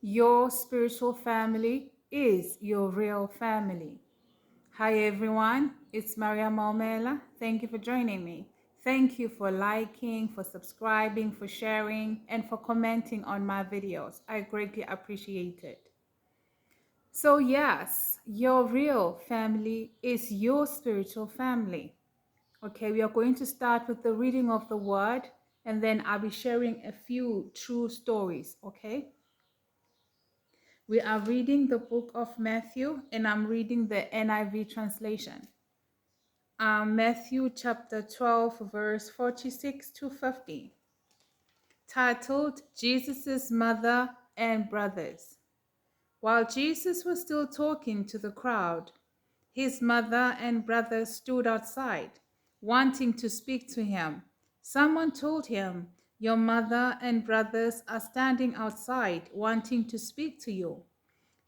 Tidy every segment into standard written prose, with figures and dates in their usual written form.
Your spiritual family is your real family. Hi everyone, it's Maria Maumela. Thank you for joining me. Thank you for liking, for subscribing, for sharing, and for commenting on my videos. I greatly appreciate it. So yes, your real family is your spiritual family. Okay, we are going to start with the reading of the word, and then I'll be sharing a few true stories, okay? We are reading the book of Matthew, and I'm reading the NIV translation. Matthew chapter 12, verse 46 to 50, titled Jesus' Mother and Brothers. While Jesus was still talking to the crowd, his mother and brothers stood outside, wanting to speak to him. Someone told him, "Your mother and brothers are standing outside, wanting to speak to you."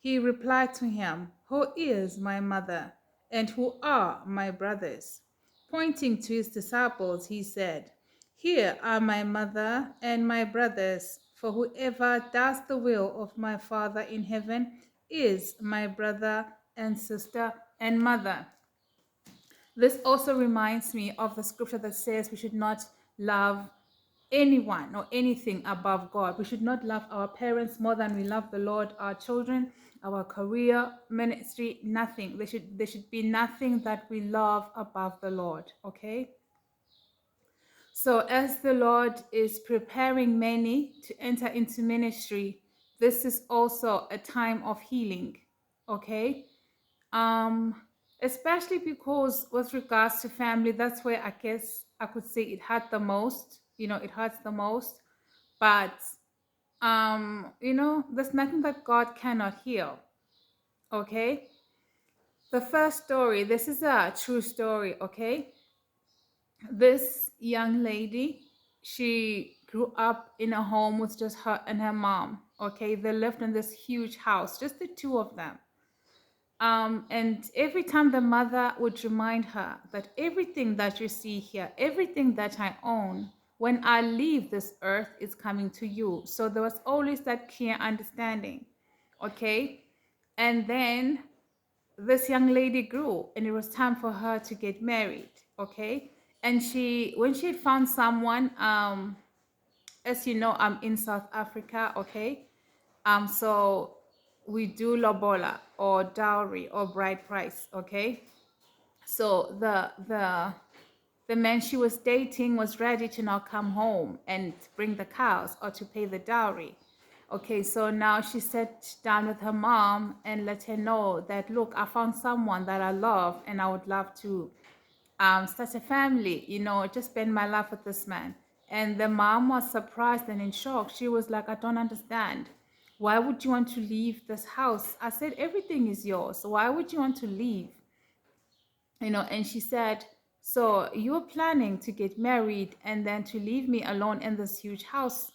He replied to him, "Who is my mother, and who are my brothers?" Pointing to his disciples, he said, "Here are my mother and my brothers, for whoever does the will of my Father in heaven is my brother and sister and mother." This also reminds me of the scripture that says we should not love anyone or anything above God. We should not love our parents more than we love the Lord, our children, our career, ministry, nothing. There should be nothing that we love above the Lord, okay? So as the Lord is preparing many to enter into ministry, this is also a time of healing, okay? Um, Especially because with regards to family, that's where I guess I could say it hurt the most. It hurts the most. But there's nothing that God cannot heal. Okay. The first story, this is a true story, okay? This young lady, she grew up in a home with just her and her mom. Okay, they lived in this huge house, just the two of them. And every time the mother would remind her that everything that you see here, everything that I own, when I leave this earth, is coming to you. So there was always that clear understanding. Okay. And then this young lady grew, and it was time for her to get married. Okay. And when she had found someone, as you know, I'm in South Africa. Okay. So we do lobola or dowry or bride price, okay? So the man she was dating was ready to now come home and bring the cows or to pay the dowry. Okay, so now she sat down with her mom and let her know that, look, I found someone that I love and I would love to start a family, just spend my life with this man. And the mom was surprised and in shock. She was like, I don't understand. Why would you want to leave this house? I said, everything is yours. So why would you want to leave? And she said, so you're planning to get married and then to leave me alone in this huge house.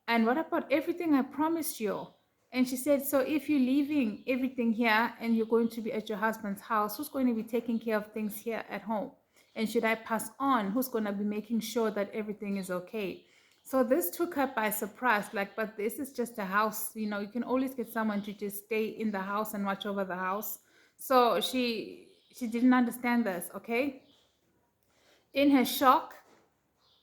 And what about everything I promised you? And she said, so if you're leaving everything here and you're going to be at your husband's house, who's going to be taking care of things here at home? And should I pass on? Who's going to be making sure that everything is okay? So this took her by surprise, like, but this is just a house. You can always get someone to just stay in the house and watch over the house. So she didn't understand this, okay? In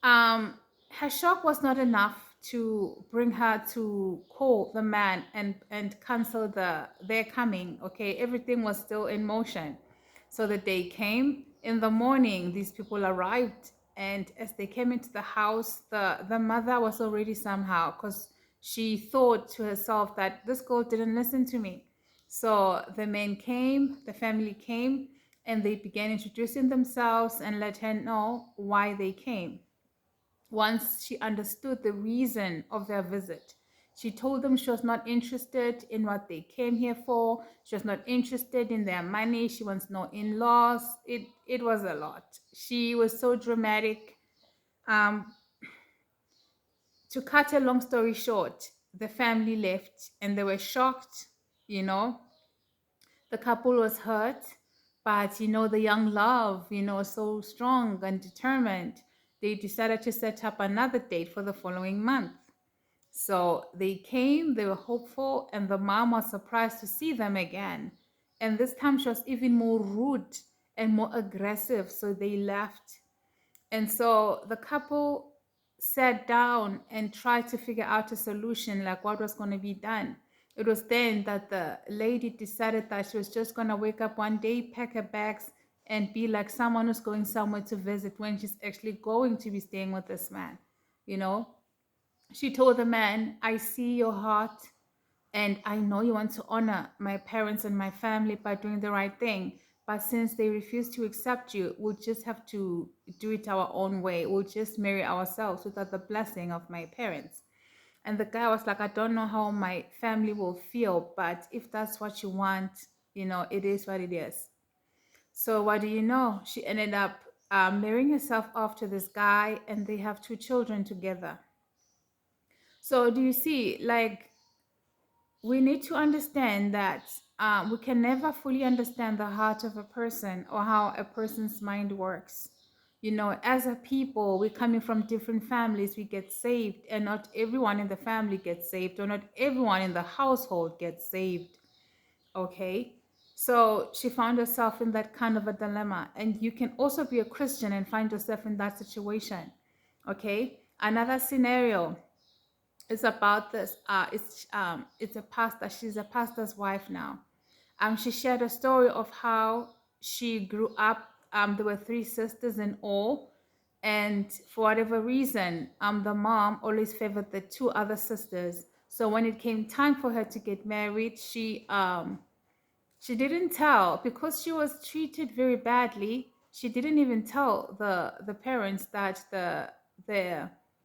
um, her shock was not enough to bring her to call the man and cancel their coming. Okay, everything was still in motion. So the day came. In the morning, these people arrived, and as they came into the house, the mother was already somehow, because she thought to herself that this girl didn't listen to me. So the men came, the family came, and they began introducing themselves and let her know why they came. Once she understood the reason of their visit, she told them she was not interested in what they came here for. She was not interested in their money. She wants no in-laws. It was a lot. She was so dramatic. Um, to cut a long story short, the family left and they were shocked, you know. The couple was hurt, but the young love, so strong and determined. They decided to set up another date for the following month. So they came, they were hopeful, and the mom was surprised to see them again. And this time she was even more rude and more aggressive. So they left. And so the couple sat down and tried to figure out a solution, like what was going to be done. It was then that the lady decided that she was just going to wake up one day, pack her bags, and be like someone who's going somewhere to visit when she's actually going to be staying with this man. You know, she told the man, I see your heart, and I know you want to honor my parents and my family by doing the right thing. But since they refuse to accept you, we'll just have to do it our own way. We'll just marry ourselves without the blessing of my parents. And the guy was like, I don't know how my family will feel, but if that's what you want, it is what it is. So, what do you know? She ended up marrying herself off to this guy, and they have two children together. So, do you see, like, we need to understand that we can never fully understand the heart of a person or how a person's mind works. As a people, we're coming from different families, we get saved, and not everyone in the family gets saved, or not everyone in the household gets saved. Okay. So she found herself in that kind of a dilemma. And you can also be a Christian and find yourself in that situation. Okay. Another scenario, it's about this. It's a pastor. She's a pastor's wife now. She shared a story of how she grew up. There were three sisters in all, and for whatever reason, the mom always favored the two other sisters. So when it came time for her to get married, she didn't tell because she was treated very badly. She didn't even tell the parents that the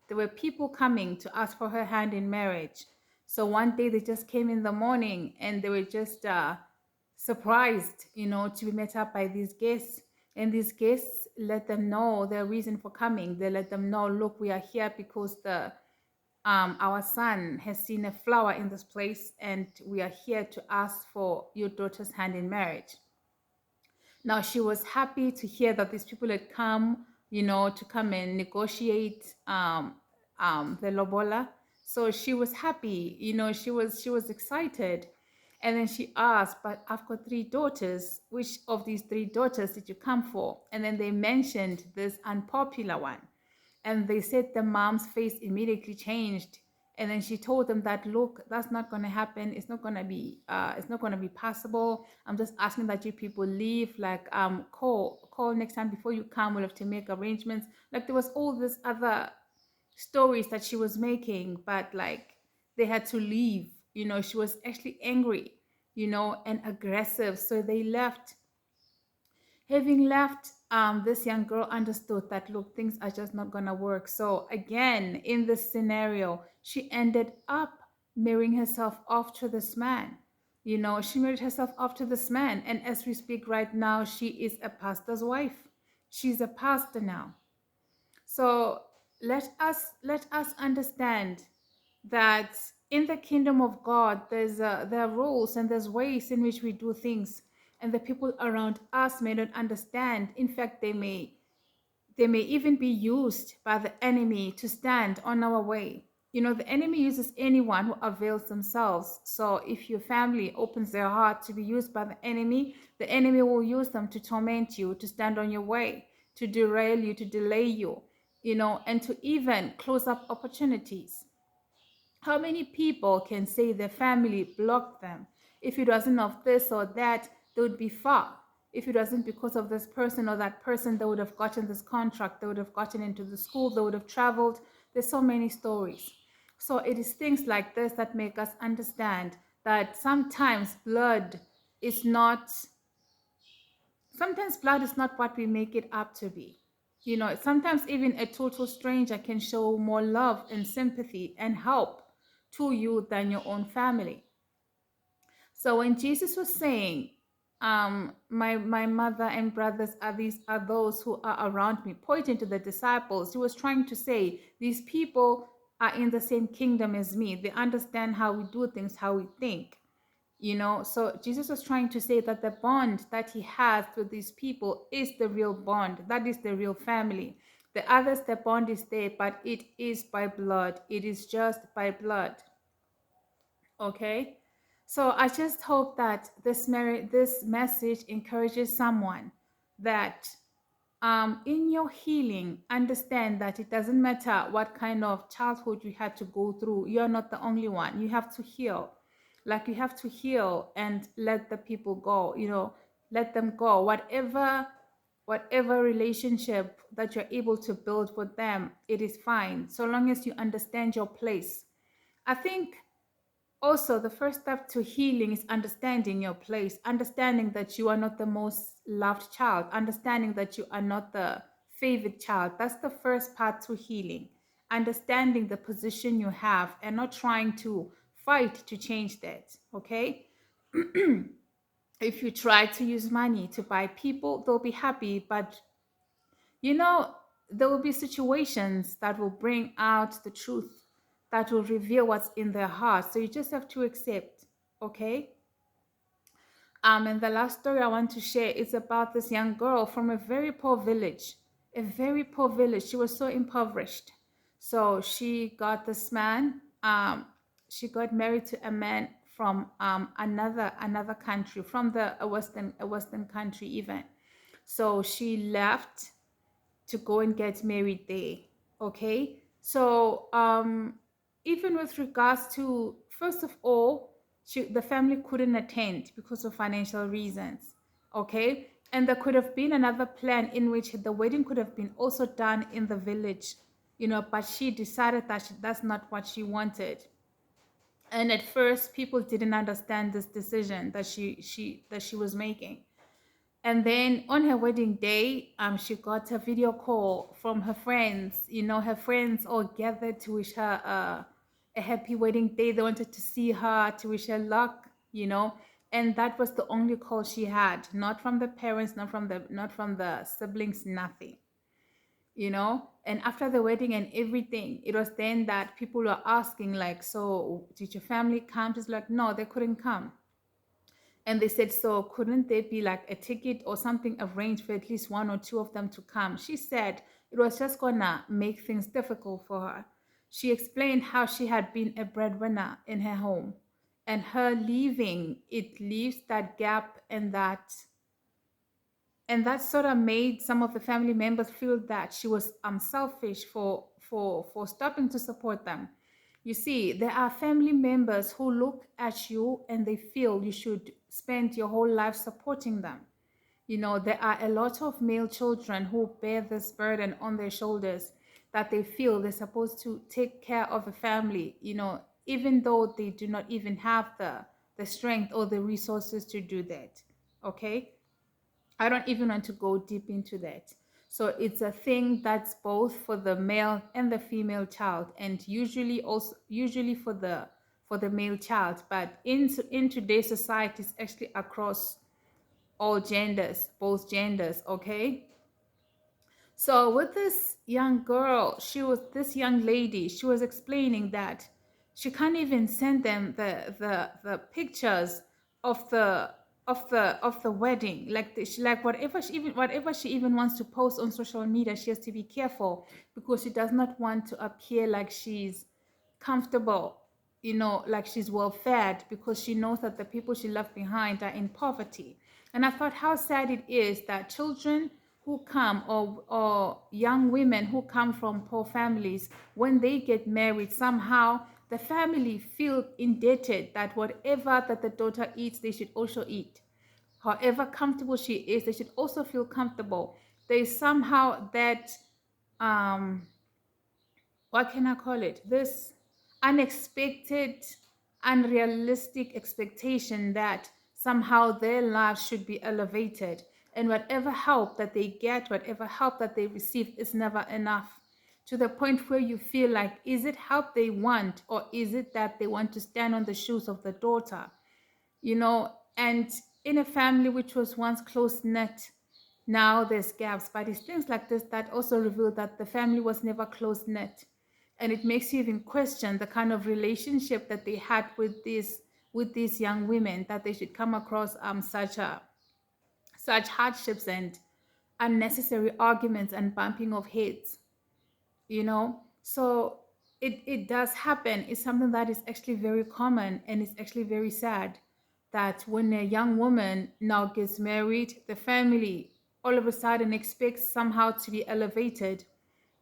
there were people coming to ask for her hand in marriage. So one day they just came in the morning and they were just surprised, to be met up by these guests. And these guests let them know their reason for coming. They let them know, look, we are here because our son has seen a flower in this place, and we are here to ask for your daughter's hand in marriage. Now, she was happy to hear that these people had come, to come and negotiate the lobola. So she was happy, she was excited. And then she asked, but I've got three daughters. Which of these three daughters did you come for? And then they mentioned this unpopular one. And they said the mom's face immediately changed. And then she told them that, look, that's not going to happen. It's not going to be possible. I'm just asking that you people leave, like, call next time before you come. We'll have to make arrangements. Like, there was all this other stories that she was making, but like, they had to leave. She was actually angry, and aggressive. So they left. Having left, this young girl understood that, look, things are just not going to work. So, again, in this scenario, she ended up marrying herself off to this man. She married herself off to this man. And as we speak right now, she is a pastor's wife. She's a pastor now. So let us understand that in the kingdom of God, there are rules and there's ways in which we do things, and the people around us may not understand. In fact, they may even be used by the enemy to stand on our way. The enemy uses anyone who avails themselves. So if your family opens their heart to be used by the enemy will use them to torment you, to stand on your way, to derail you, to delay you, and to even close up opportunities. How many people can say their family blocked them? If it wasn't of this or that, they would be far. If it wasn't because of this person or that person, they would have gotten this contract, they would have gotten into the school, they would have traveled. There's so many stories. So it is things like this that make us understand that sometimes blood is not what we make it up to be. Sometimes even a total stranger can show more love and sympathy and help to you than your own family. So when Jesus was saying, my mother and brothers are those who are around me, pointing to the disciples, he was trying to say these people are in the same kingdom as me. They understand how we do things, how we think. So Jesus was trying to say that the bond that he has with these people is the real bond. That is the real family. The others, the bond is there, but it is by blood. It is just by blood. Okay? So I just hope that this message encourages someone that in your healing, understand that it doesn't matter what kind of childhood you had to go through. You're not the only one. You have to heal. Like, you have to heal and let the people go, let them go. Whatever relationship that you're able to build with them, it is fine, so long as you understand your place. I think also the first step to healing is understanding your place, understanding that you are not the most loved child, understanding that you are not the favorite child. That's the first part to healing, understanding the position you have and not trying to fight to change that. Okay. If you try to use money to buy people, they'll be happy, but you know, there will be situations that will bring out the truth, that will reveal what's in their heart. So you just have to accept, okay? And the last story I want to share is about this young girl from a very poor village. A very poor village. She was so impoverished. So she got this man. She got married to a man from another country, from a western country even. So she left to go and get married there. Okay. So even with regards to, first of all, the family couldn't attend because of financial reasons. Okay. And there could have been another plan in which the wedding could have been also done in the village, but she decided that that's not what she wanted. And at first people didn't understand this decision that she was making. And then on her wedding day, she got a video call from her friends. Her friends all gathered to wish her a happy wedding day. They wanted to see her, to wish her luck. And that was the only call she had, not from the parents, not from the siblings, nothing. And after the wedding and everything, it was then that people were asking, like, so did your family come? She's like, no, they couldn't come. And they said, so couldn't there be like a ticket or something arranged for at least one or two of them to come? She said it was just gonna make things difficult for her. She explained how she had been a breadwinner in her home, and her leaving, it leaves that gap, and that sort of made some of the family members feel that she was selfish for stopping to support them. You see, there are family members who look at you and they feel you should spend your whole life supporting them. There are a lot of male children who bear this burden on their shoulders, that they feel they're supposed to take care of a family, even though they do not even have the strength or the resources to do that. Okay. I don't even want to go deep into that. So it's a thing that's both for the male and the female child, and usually for the male child, but in today's society, it's actually across all genders, both genders. Okay. So with this young girl, this young lady, she was explaining that she can't even send them the pictures of the wedding. Like like whatever she even wants to post on social media, she has to be careful because she does not want to appear like she's comfortable, like she's well fed, because she knows that the people she left behind are in poverty. And I thought how sad it is that children who come, or young women who come from poor families, when they get married, somehow the family feel indebted that whatever that the daughter eats, they should also eat. However comfortable she is, they should also feel comfortable. There is somehow that um what can I call it? This unexpected, unrealistic expectation that somehow their lives should be elevated. And whatever help that they get, whatever help that they receive is never enough. To the point where you feel like, is it help they want, or is it that they want to stand on the shoes of the daughter? And in a family which was once close knit, now there's gaps. But it's things like this that also reveal that the family was never close knit, and it makes you even question the kind of relationship that they had with these young women, that they should come across such hardships and unnecessary arguments and bumping of heads. you know. So it does happen. It's something that is actually very common, and it's actually very sad that when a young woman now gets married, the family all of a sudden expects somehow to be elevated.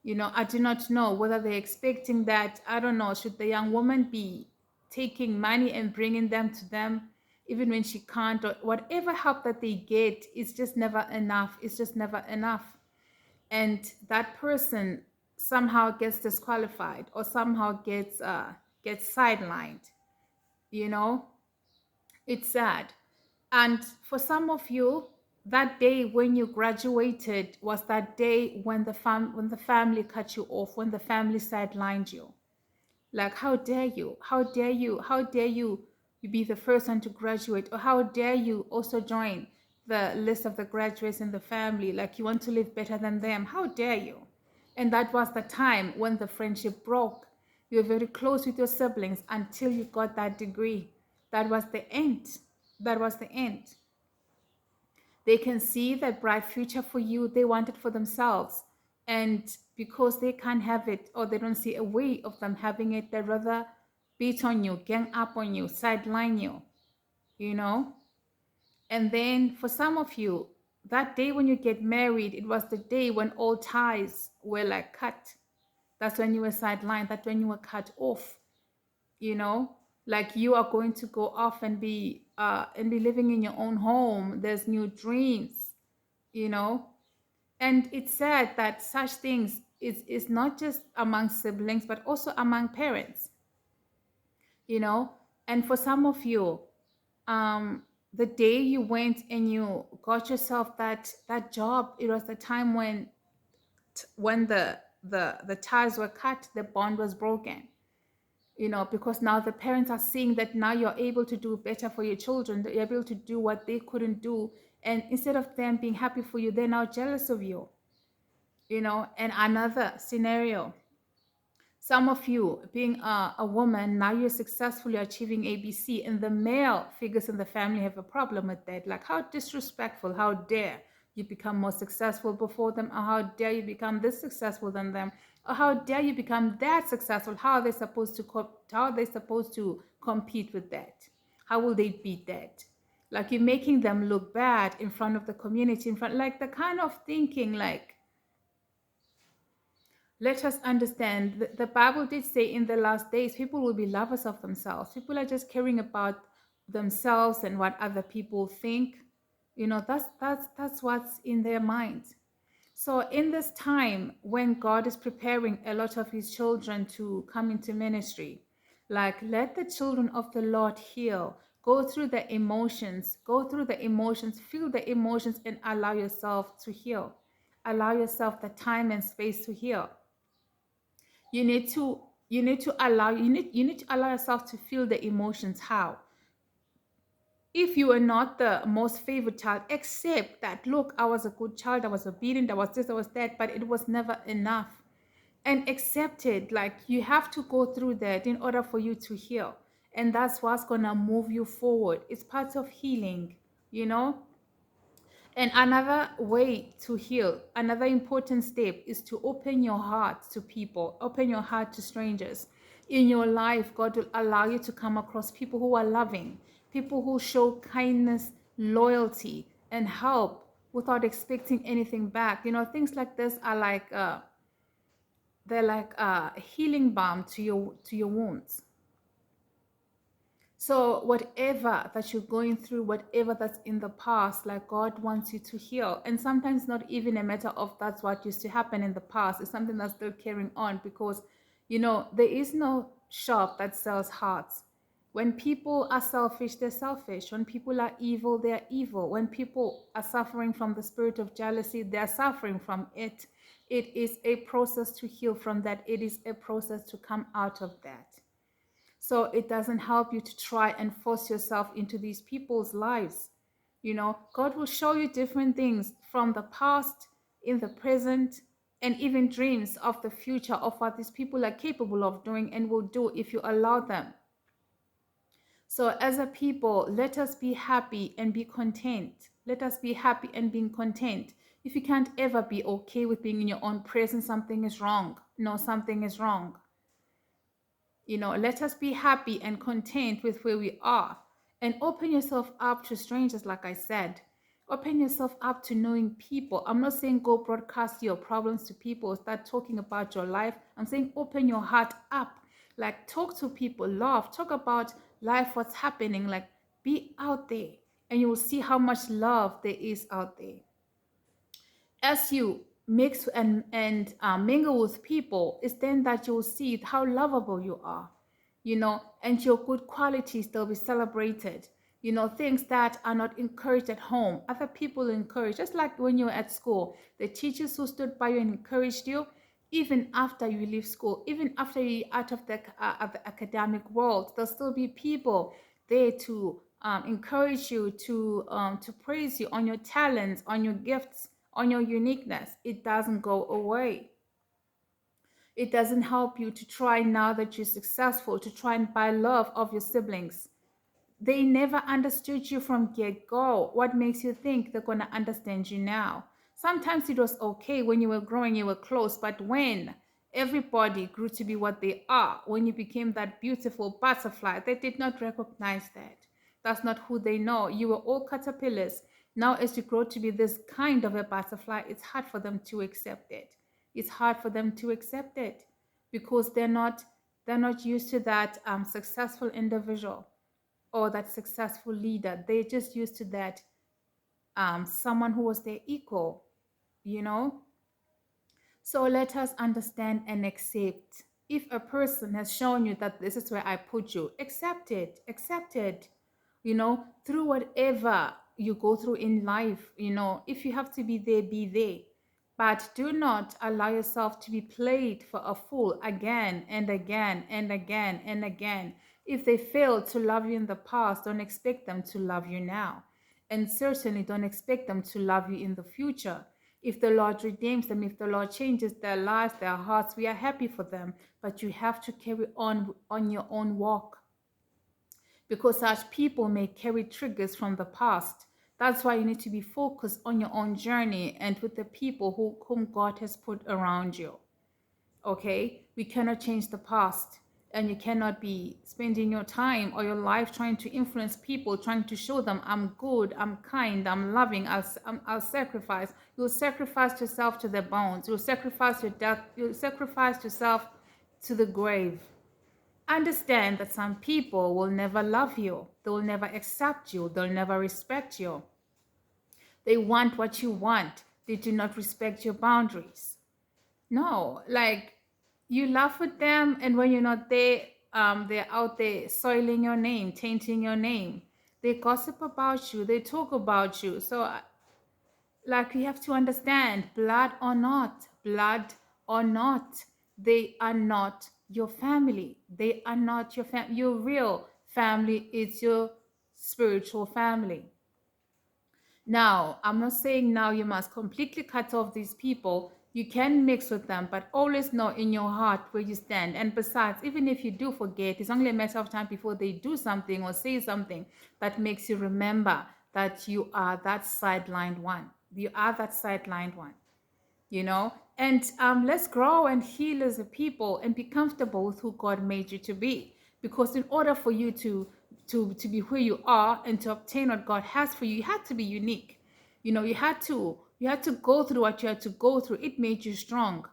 You know, I do not know whether they're expecting that. I don't know, should the young woman be taking money and bringing them to them even when she can't, or whatever help that they get is just never enough. It's just never enough. And that person somehow gets disqualified or somehow gets sidelined, you know. It's sad. And for some of you, that day when you graduated was that day when the family cut you off, when the family sidelined you. Like, how dare you? How dare you? How dare you be the first one to graduate? Or how dare you also join the list of the graduates in the family? Like, you want to live better than them. How dare you? And that was the time when the friendship broke. You were very close with your siblings until you got that degree. That was the end. That was the end. They can see that bright future for you. They want it for themselves. And because they can't have it, or they don't see a way of them having it, they rather beat on you, gang up on you, sideline you, you know? And then for some of you, that day when you get married, it was the day when all ties were like cut. That's when you were sidelined. That's when you were cut off, you know? Like, you are going to go off and be living in your own home. There's new dreams, you know. And it's sad that such things is not just among siblings but also among parents, you know. And for some of you, um the day you went and you got yourself that job, it was the time when the ties were cut, the bond was broken, you know, because now the parents are seeing that now you're able to do better for your children, that you're able to do what they couldn't do. And instead of them being happy for you, they're now jealous of you, you know. And another scenario, some of you being a woman, now you're successfully achieving ABC, and the male figures in the family have a problem with that. Like, how disrespectful, how dare you become more successful before them, or how dare you become this successful than them, or how dare you become that successful. How are they supposed to how are they supposed to compete with that? How will they beat that? Like, you're making them look bad in front of the community, in front, like the kind of thinking, like, let us understand the Bible did say in the last days people will be lovers of themselves. People are just caring about themselves and what other people think. You know, that's what's in their minds. So in this time when God is preparing a lot of his children to come into ministry, like, let the children of the Lord heal. Go through the emotions, feel the emotions, and allow yourself to heal. Allow yourself the time and space to heal. You need to you need to allow yourself to feel the emotions. How? If you are not the most favored child, accept that, look, I was a good child, I was obedient, I was this, I was that, but it was never enough. And accept it. Like, you have to go through that in order for you to heal. And that's what's gonna move you forward. It's part of healing, you know. And another way to heal, another important step, is to open your heart to people, open your heart to strangers. In your life, God will allow you to come across people who are loving, people who show kindness, loyalty, and help without expecting anything back. You know, things like this are like they're like a healing balm to your wounds. So whatever that you're going through, whatever that's in the past, like, God wants you to heal. And sometimes not even a matter of that's what used to happen in the past. It's something that's still carrying on, because, you know, there is no shop that sells hearts. When people are selfish, they're selfish. When people are evil, they're evil. When people are suffering from the spirit of jealousy, they're suffering from it. It is a process to heal from that. It is a process to come out of that. So it doesn't help you to try and force yourself into these people's lives. You know, God will show you different things from the past, in the present, and even dreams of the future of what these people are capable of doing and will do if you allow them. So as a people, let us be happy and be content. Let us be happy and being content. If you can't ever be okay with being in your own presence, something is wrong. no, something is wrong. Let us be happy and content with where we are, and open yourself up to strangers. Like I said, open yourself up to knowing people. I'm not saying go broadcast your problems to people, start talking about your life. I'm saying open your heart up, like talk to people, laugh, talk about life, what's happening, like be out there, and you will see how much love there is out there. As you mix and mingle with people, it's then that you'll see how lovable you are, and your good qualities, they'll be celebrated. Things that are not encouraged at home, other people encourage. Just like when you were at school, the teachers who stood by you and encouraged you, even after you leave school, even after you're out of the academic world, there'll still be people there to encourage you, to praise you on your talents, on your gifts, on your uniqueness. It doesn't go away. It doesn't help you to try, now that you're successful, to try and buy love of your siblings. They never understood you from get-go. What makes you think they're going to understand you now? Sometimes it was okay when you were growing, you were close, but when everybody grew to be what they are, when you became that beautiful butterfly, they did not recognize that. That's not who they know. You were all caterpillars. Now, as you grow to be this kind of a butterfly, it's hard for them to accept it. It's hard for them to accept it because they're not used to that successful individual or that successful leader. They're just used to that someone who was their equal, you know. So let us understand and accept. If a person has shown you that this is where I put you, accept it, accept it. Through whatever you go through in life, if you have to be there, be there. But do not allow yourself to be played for a fool again and again and again and again. If they failed to love you in the past, don't expect them to love you now. And certainly don't expect them to love you in the future. If the Lord redeems them, if the Lord changes their lives, their hearts, we are happy for them. But you have to carry on your own walk, because such people may carry triggers from the past. That's why you need to be focused on your own journey and with the people whom God has put around you. Okay? We cannot change the past, and you cannot be spending your time or your life trying to influence people, trying to show them I'm good, I'm kind, I'm loving, I'll sacrifice. You'll sacrifice yourself to the bones. You'll sacrifice your death. You'll sacrifice yourself to the grave. Understand that some people will never love you. They will never accept you. They'll never respect you. They want what you want. They do not respect your boundaries. No, like you laugh with them, and when you're not there, they're out there soiling your name, tainting your name. They gossip about you. They talk about you. So, like, you have to understand, blood or not, they are not your family. They are not your family. Your real family is your spiritual family. Now, I'm not saying now you must completely cut off these people. You can mix with them, but always know in your heart where you stand. And besides, even if you do forget, it's only a matter of time before they do something or say something that makes you remember that you are that sidelined one. You are that sidelined one, And let's grow and heal as a people and be comfortable with who God made you to be. Because in order for you to be who you are and to obtain what God has for you, you had to be unique. You had to go through what you had to go through. It made you strong.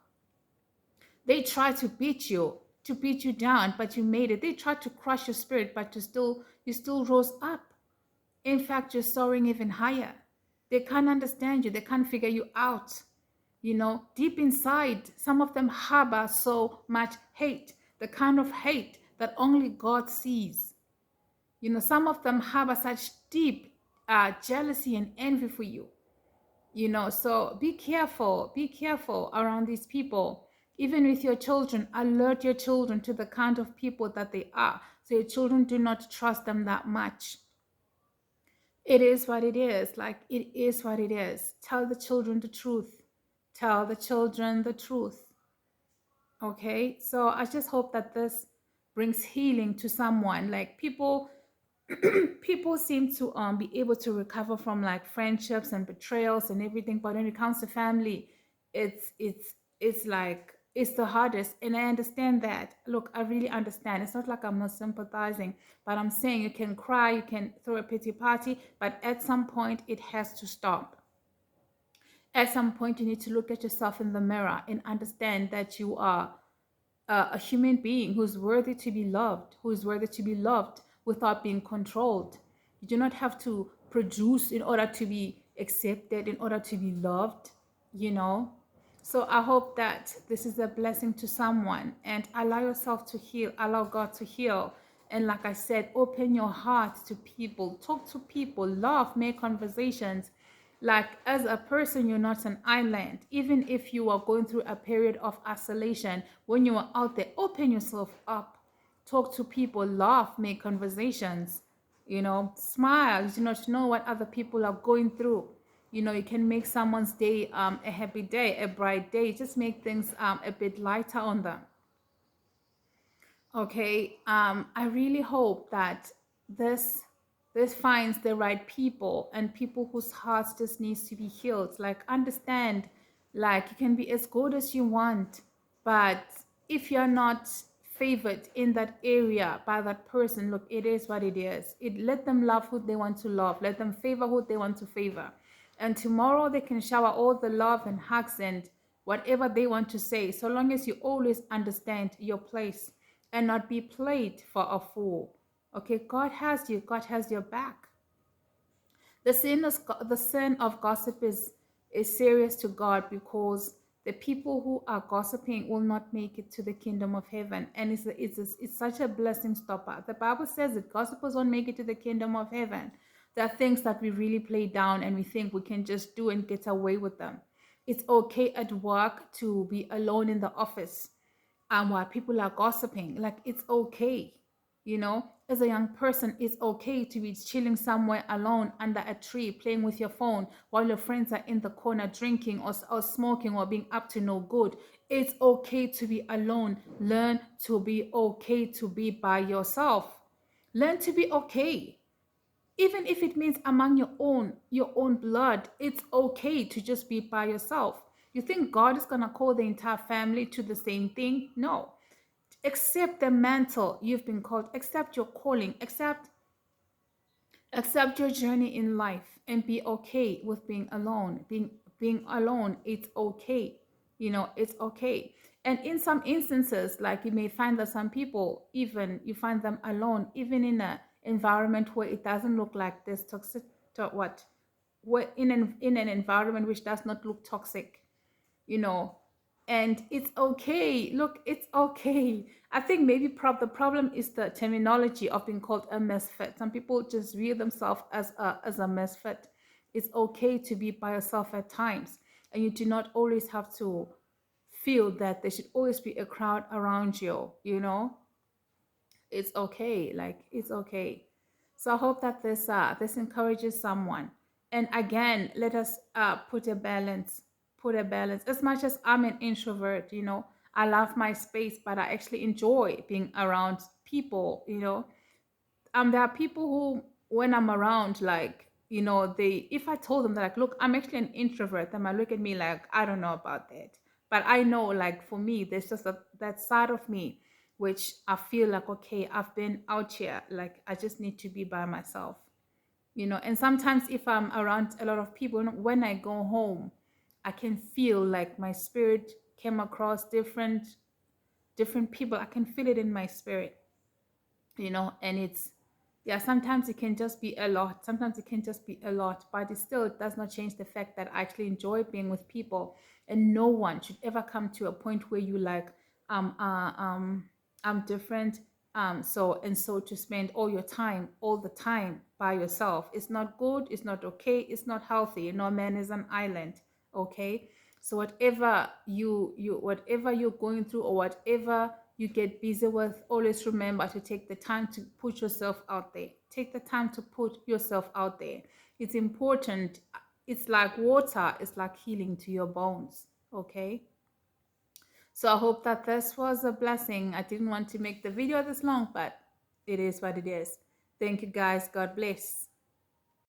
They tried to beat you down, but you made it. They tried to crush your spirit, but you still rose up. In fact, you're soaring even higher. They can't understand you. They can't figure you out. Deep inside, some of them harbor so much hate, the kind of hate that only God sees. Some of them harbor such deep jealousy and envy for you. So be careful around these people. Even with your children, alert your children to the kind of people that they are, so your children do not trust them that much. It is what it is. Like, it is what it is. Tell the children the truth. Tell the children the truth. Okay? So I just hope that this brings healing to someone. Like, people people seem to be able to recover from like friendships and betrayals and everything, but when it comes to family, it's like It's the hardest, and I understand that. Look, I really understand. It's not like I'm not sympathizing, but I'm saying you can cry, you can throw a pity party, but at some point it has to stop. At some point you need to look at yourself in the mirror and understand that you are a human being who's worthy to be loved, who is worthy to be loved without being controlled. You do not have to produce in order to be accepted, in order to be loved, you know. So I hope that this is a blessing to someone, and allow yourself to heal, allow God to heal. And like I said, open your heart to people, talk to people, love, make conversations. Like, as a person, you're not an island. Even if you are going through a period of isolation, when you are out there, open yourself up, talk to people, laugh, make conversations, you know, smile. You do not know what other people are going through. You know, you can make someone's day a happy day, a bright day. Just make things a bit lighter on them. Okay, I really hope that this this finds the right people, and people whose hearts just needs to be healed. Like, understand, like, you can be as good as you want, but if you're not favored in that area by that person, look, it is what it is. Let them love who they want to love, let them favor who they want to favor, and tomorrow they can shower all the love and hugs and whatever they want to say, so long as you always understand your place and not be played for a fool. Okay, God has you. God has your back. The sin of gossip is serious to God, because the people who are gossiping will not make it to the kingdom of heaven, and it's such a blessing stopper. The Bible says that gossipers won't make it to the kingdom of heaven. There are things that we really play down and we think we can just do and get away with them. It's okay at work to be alone in the office, while people are gossiping. Like, it's okay, you know. As a young person, it's okay to be chilling somewhere alone under a tree, playing with your phone while your friends are in the corner drinking or smoking or being up to no good. It's okay to be alone. Learn to be okay to be by yourself. Learn to be okay, even if it means among your own blood. It's okay to just be by yourself. You think God is going to call the entire family to the same thing? No. Accept the mantle you've been called, accept your calling, accept your journey in life, and be okay with being alone. Being alone, it's okay. You know, it's okay. And in some instances, like, you may find that some people, even you find them alone, even in an environment where it doesn't look like this toxic, what in an environment which does not look toxic, you know. And it's okay. Look, it's okay. I think maybe the problem is the terminology of being called a misfit. Some people just view themselves as a misfit. It's okay to be by yourself at times, and you do not always have to feel that there should always be a crowd around you, you know. It's okay. Like, it's okay. So I hope that this encourages someone. And again, let us put a balance. As much as I'm an introvert, you know, I love my space, but I actually enjoy being around people, you know. There are people who, when I'm around, like, you know, they if I told them that, like, look, I'm actually an introvert, they might look at me like, I don't know about that. But I know, like, for me, there's just that side of me which I feel like, okay, I've been out here, like, I just need to be by myself, you know. And sometimes if I'm around a lot of people, when I go home, I can feel like my spirit came across different people. I can feel it in my spirit, you know. And it's, yeah, sometimes it can just be a lot, but it still does not change the fact that I actually enjoy being with people. And no one should ever come to a point where you like, um uh, um I'm different, so to spend all the time by yourself, it's not good, it's not okay, it's not healthy. No man is an island. Okay, so whatever you're going through, or whatever you get busy with, always remember to take the time to put yourself out there. Take the time to put yourself out there. It's important. It's like water, it's like healing to your bones. Okay, so I hope that this was a blessing. I didn't want to make the video this long, but it is what it is. Thank you guys. God bless.